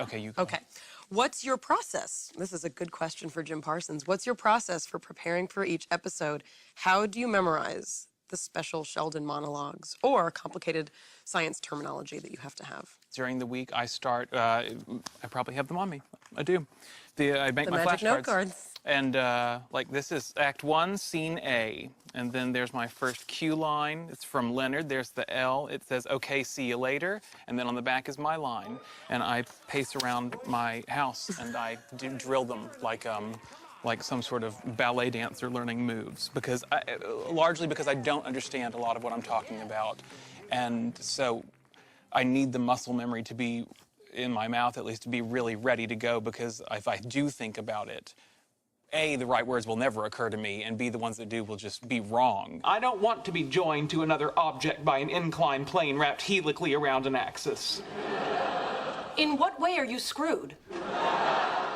Okay, you go. Okay. What's your process? This is a good question for Jim Parsons. What's your process for preparing for each episode? How do you memorize the special Sheldon monologues or complicated science terminology that you have to have? During the week, I start, I probably have them on me. I do. I make The my magic note flashcards. cards. And like this is Act 1, Scene A. And then there's my first cue line. It's from Leonard. There's the L. It says, okay, see you later. And then on the back is my line. And I pace around my house and I drill them like some sort of ballet dancer learning moves. Largely because I don't understand a lot of what I'm talking about. And so I need the muscle memory to be in my mouth, at least, to be really ready to go, because if I do think about it, A, the right words will never occur to me, and B, the ones that do will just be wrong. I don't want to be joined to another object by an inclined plane wrapped helically around an axis. In what way are you screwed?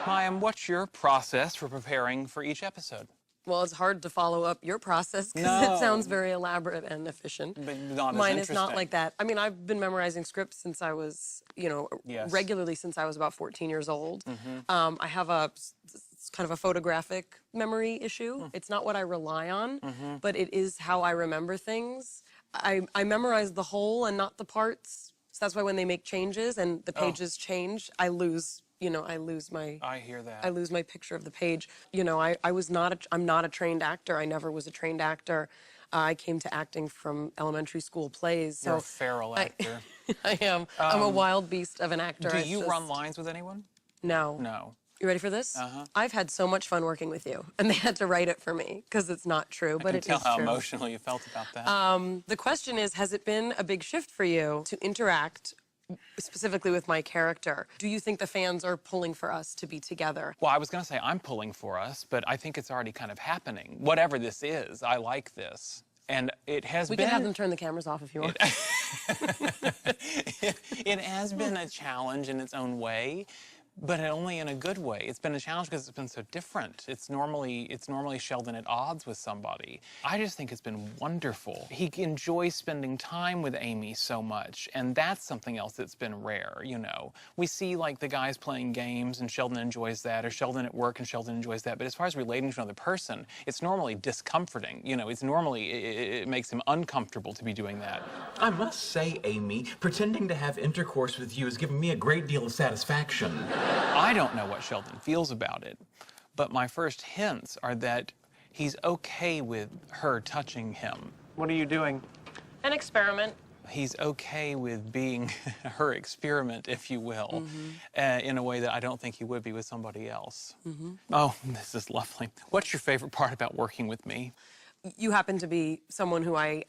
Mayim, what's your process for preparing for each episode? Well, it's hard to follow up your process because it sounds very elaborate and efficient. But not as Mine is not interesting. like that. I mean, I've been memorizing scripts since I was, Yes. regularly since I was about 14 years old. I have it's kind of a photographic memory issue. It's not what I rely on, but it is how I remember things. I memorize the whole and not the parts. So that's why when they make changes and the pages change, I lose my... I hear that. I lose my picture of the page. I'm not a trained actor. I never was a trained actor. I came to acting from elementary school plays. You're so a feral actor. I am. I'm a wild beast of an actor. Do you run lines with anyone? No. No. You ready for this? Uh-huh. I've had so much fun working with you, and they had to write it for me because it's not true, but it is I can tell how true. emotional you felt about that. The question is, has it been a big shift for you to interact specifically with my character? Do you think the fans are pulling for us to be together? Well, I was going to say I'm pulling for us, but I think it's already kind of happening. Whatever this is, I like this. And it has We been... can have them turn the cameras off if you want. It has been a challenge in its own way, but only in a good way. It's been a challenge because it's been so different. It's normally Sheldon at odds with somebody. I just think it's been wonderful. He enjoys spending time with Amy so much, and that's something else that's been rare, We see, like, the guys playing games, and Sheldon enjoys that, or Sheldon at work, and Sheldon enjoys that, but as far as relating to another person, it's normally discomforting. It makes him uncomfortable to be doing that. I must say, Amy, pretending to have intercourse with you has given me a great deal of satisfaction. I don't know what Sheldon feels about it, but my first hints are that he's okay with her touching him. What are you doing? An experiment. He's okay with being her experiment, if you will, in a way that I don't think he would be with somebody else. Oh, this is lovely. What's your favorite part about working with me? You happen to be someone who I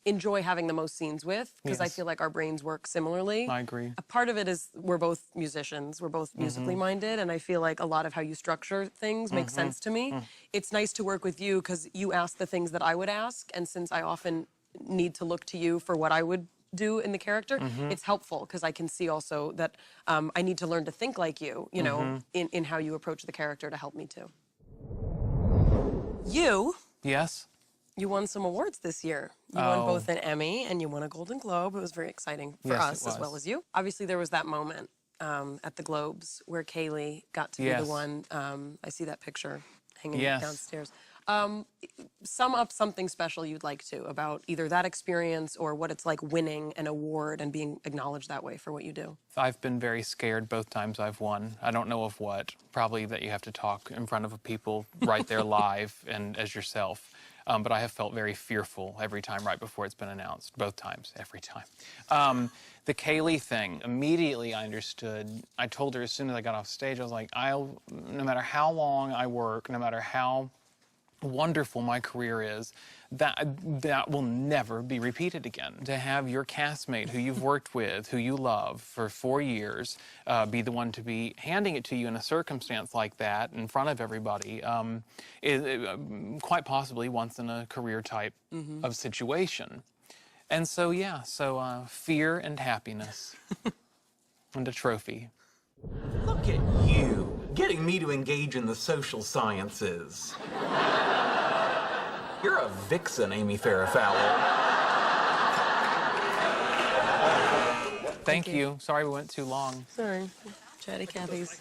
enjoy having the most scenes with because I Yes. feel like our brains work similarly. I agree. A part of it is we're both musicians. We're both musically minded, and I feel like a lot of how you structure things makes sense to me. It's nice to work with you because you ask the things that I would ask, and since I often need to look to you for what I would do in the character, it's helpful because I can see also that I need to learn to think like you, in how you approach the character to help me too. Yes? You won some awards this year. You won both an Emmy and you won a Golden Globe. It was very exciting for Yes, it us as well was. as you. Obviously, there was that moment at the Globes where Kaylee got to be the Yes. one. I see that picture hanging Yes. downstairs. Sum up something special you'd like to about either that experience or what it's like winning an award and being acknowledged that way for what you do. I've been very scared both times I've won. I don't know of what. Probably that you have to talk in front of people right there live and as yourself. But I have felt very fearful every time right before it's been announced. Both times, every time. The Kaylee thing, immediately I understood. I told her as soon as I got off stage, I was like, no matter how long I work, no matter how wonderful my career is, that will never be repeated again. To have your castmate who you've worked with, who you love for 4 years, be the one to be handing it to you in a circumstance like that in front of everybody is quite possibly once in a career type of situation. And so, yeah, fear and happiness and a trophy. Look at you, getting me to engage in the social sciences. You're a vixen, Amy Farrah Fowler. Thank you. Sorry we went too long. Sorry. Chatty Cathy's.